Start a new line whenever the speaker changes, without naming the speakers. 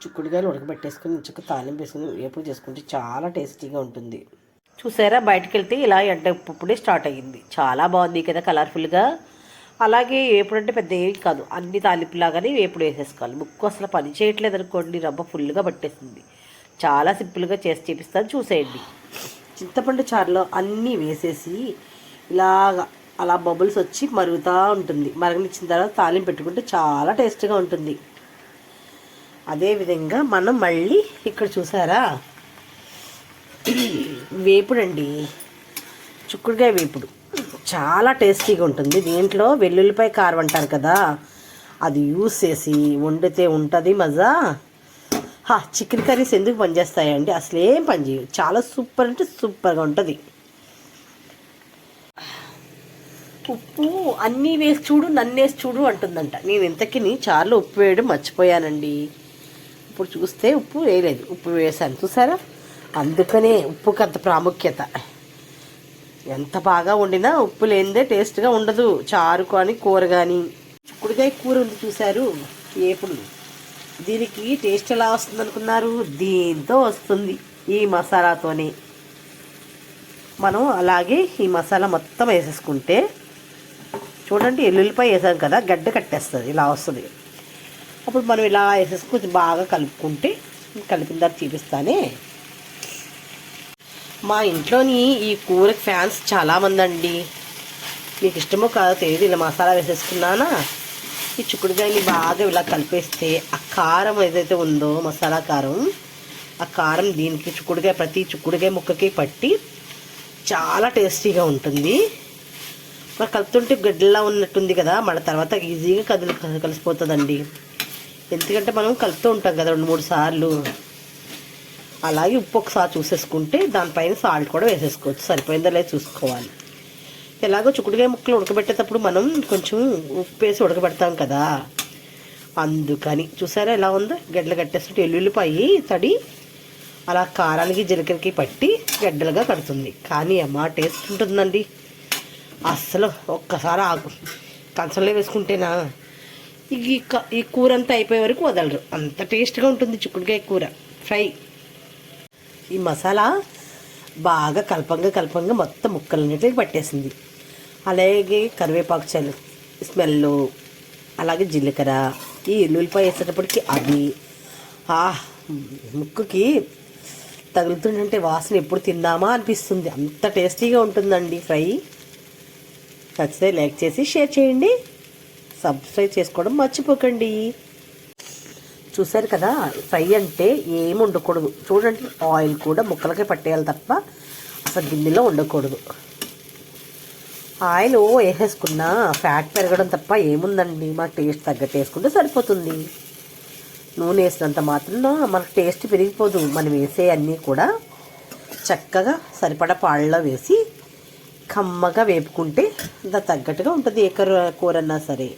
చిక్కుడుకాయలు ఉడకబెట్టేసుకుని ఇంచుకు తాలింపు వేసుకుని వేపుడు చేసుకుంటే చాలా టేస్టీగా ఉంటుంది. చూసారా, బయటకు వెళ్తే ఇలా ఎండ ఇప్పుడే స్టార్ట్ అయ్యింది. చాలా బాగుంది కదా కలర్ఫుల్గా. అలాగే వేపుడు అంటే పెద్ద ఏమి కాదు, అన్ని తాలింపులాగానే వేపుడు వేసేసుకోవాలి. ముక్కు అసలు పని చేయట్లేదు అనుకోండి, రవ్వ ఫుల్గా పట్టేస్తుంది. చాలా సింపుల్గా చేసి చూపిస్తాను, చూసేయండి. చింతపండు చారులో అన్నీ వేసేసి ఇలాగా అలా బబుల్స్ వచ్చి మరుగుతూ ఉంటుంది. మరగనిచ్చిన తర్వాత తాలింపు పెట్టుకుంటే చాలా టేస్ట్గా ఉంటుంది. అదేవిధంగా మనం మళ్ళీ ఇక్కడ చూసారా, వేపుడు అండి, చిక్కుడుకాయ వేపుడు చాలా టేస్టీగా ఉంటుంది. దీంట్లో వెల్లుల్లిపాయ కారం అంటారు కదా, అది యూస్ చేసి వండితే ఉంటుంది మజా. చికెన్ కర్రీస్ ఎందుకు పనిచేస్తాయండి? అసలు ఏం పని చేయవు, చాలా సూపర్ అంటే సూపర్గా ఉంటుంది. ఉప్పు అన్నీ వేసి చూడు, నన్నేసి చూడు అంటుందంట. నేను ఇంతకీ చారులో ఉప్పు వేయడం మర్చిపోయానండి. ఇప్పుడు చూస్తే ఉప్పు వేయలేదు, ఉప్పు వేసాను చూసారా. అందుకనే ఉప్పుకి అంత ప్రాముఖ్యత. ఎంత బాగా వండినా ఉప్పు లేనిదే టేస్ట్గా ఉండదు, చారు కానీ కూర కానీ. చిక్కుడుకాయ కూర ఉంది చూసారు, ఏపుడు. దీనికి టేస్ట్ ఎలా వస్తుంది అనుకున్నారు? దీంతో వస్తుంది, ఈ మసాలాతోనే. మనం అలాగే ఈ మసాలా మొత్తం వేసేసుకుంటే చూడండి, ఎల్లుల్లిపాయ వేసాం కదా, గడ్డ కట్టేస్తుంది, ఇలా వస్తుంది. అప్పుడు మనం ఇలా వేసేసుకుని కొంచెం బాగా కలుపుకుంటే, కలిపిన తర్వాత చూపిస్తానే. మా ఇంట్లోని ఈ కూరకి ఫ్యాన్స్ చాలామంది అండి. మీకు ఇష్టమో కాదో తెలియదు, ఇలా మసాలా వేసేసుకున్నానా, ఈ చిక్కుడుకాయని బాగా ఇలా కలిపేస్తే ఆ కారం ఏదైతే ఉందో, మసాలా కారం, ఆ కారం దీనికి చిక్కుడుకాయ, ప్రతి చిక్కుడుకాయ ముక్కకి పట్టి చాలా టేస్టీగా ఉంటుంది. మరి కలుపుతుంటే గడ్డలా ఉన్నట్టుంది కదా, మన తర్వాత ఈజీగా కలిసిపోతుందండి. ఎందుకంటే మనం కలుపుతూ ఉంటాం కదా 2-3 సార్లు. అలాగే ఉప్పు ఒకసారి చూసేసుకుంటే దానిపైన సాల్ట్ కూడా వేసేసుకోవచ్చు, సరిపోయిందో లేదో చూసుకోవాలి. ఎలాగో చిక్కుడుకాయ ముక్కలు ఉడకబెట్టేటప్పుడు మనం కొంచెం ఉప్పు వేసి ఉడకబెడతాం కదా, అందుకని. చూసారా ఎలా ఉందో, గడ్డలు కట్టేస్తుంటే ఎల్లుల్లిపాయి తడి అలా కారానికి జీలకర్రకి పట్టి గడ్డలుగా కడుతుంది. కానీ అమ్మ టేస్ట్ ఉంటుందండి. అస్సలు ఒక్కసారి కంచంలో వేసుకుంటేనా ఈ కూర అంతా అయిపోయే వరకు వదలరు, అంత టేస్ట్గా ఉంటుంది చిక్కుడుకాయ కూర ఫ్రై. ఈ మసాలా బాగా కలపంగా మొత్తం ముక్కలన్నిటికి పట్టేసింది. అలాగే కరివేపాకు స్మెల్, అలాగే జీలకర్ర, ఈ ఎల్లుల్లిపాయ వేసేటప్పటికి అది ముక్కుకి తగులుతుందంటే వాసన ఎప్పుడు తిందామా అనిపిస్తుంది, అంత టేస్టీగా ఉంటుందండి ఫ్రై. నచ్చితే లైక్ చేసి షేర్ చేయండి, సబ్స్క్రైబ్ చేసుకోవడం మర్చిపోకండి. చూసారు కదా, ఫ్రై అంటే ఏమి ఉండకూడదు. చూడండి, ఆయిల్ కూడా ముక్కలకే పట్టేయాలి తప్ప అసలు గిన్నెలో ఉండకూడదు. ఆయిల్ వేసేసుకున్నా ఫ్యాట్ పెరగడం తప్ప ఏముందండి, మనకు టేస్ట్ తగ్గట్టు వేసుకుంటే సరిపోతుంది. నూనె వేసినంత మాత్రం మనకు టేస్ట్ పెరిగిపోదు. మనం వేసే అన్నీ కూడా చక్కగా సరిపడా పాళ్ళలో వేసి కమ్మగా వేపుకుంటే దానికి తగ్గట్టుగా ఉంటుంది ఏ కూరన్నా సరే.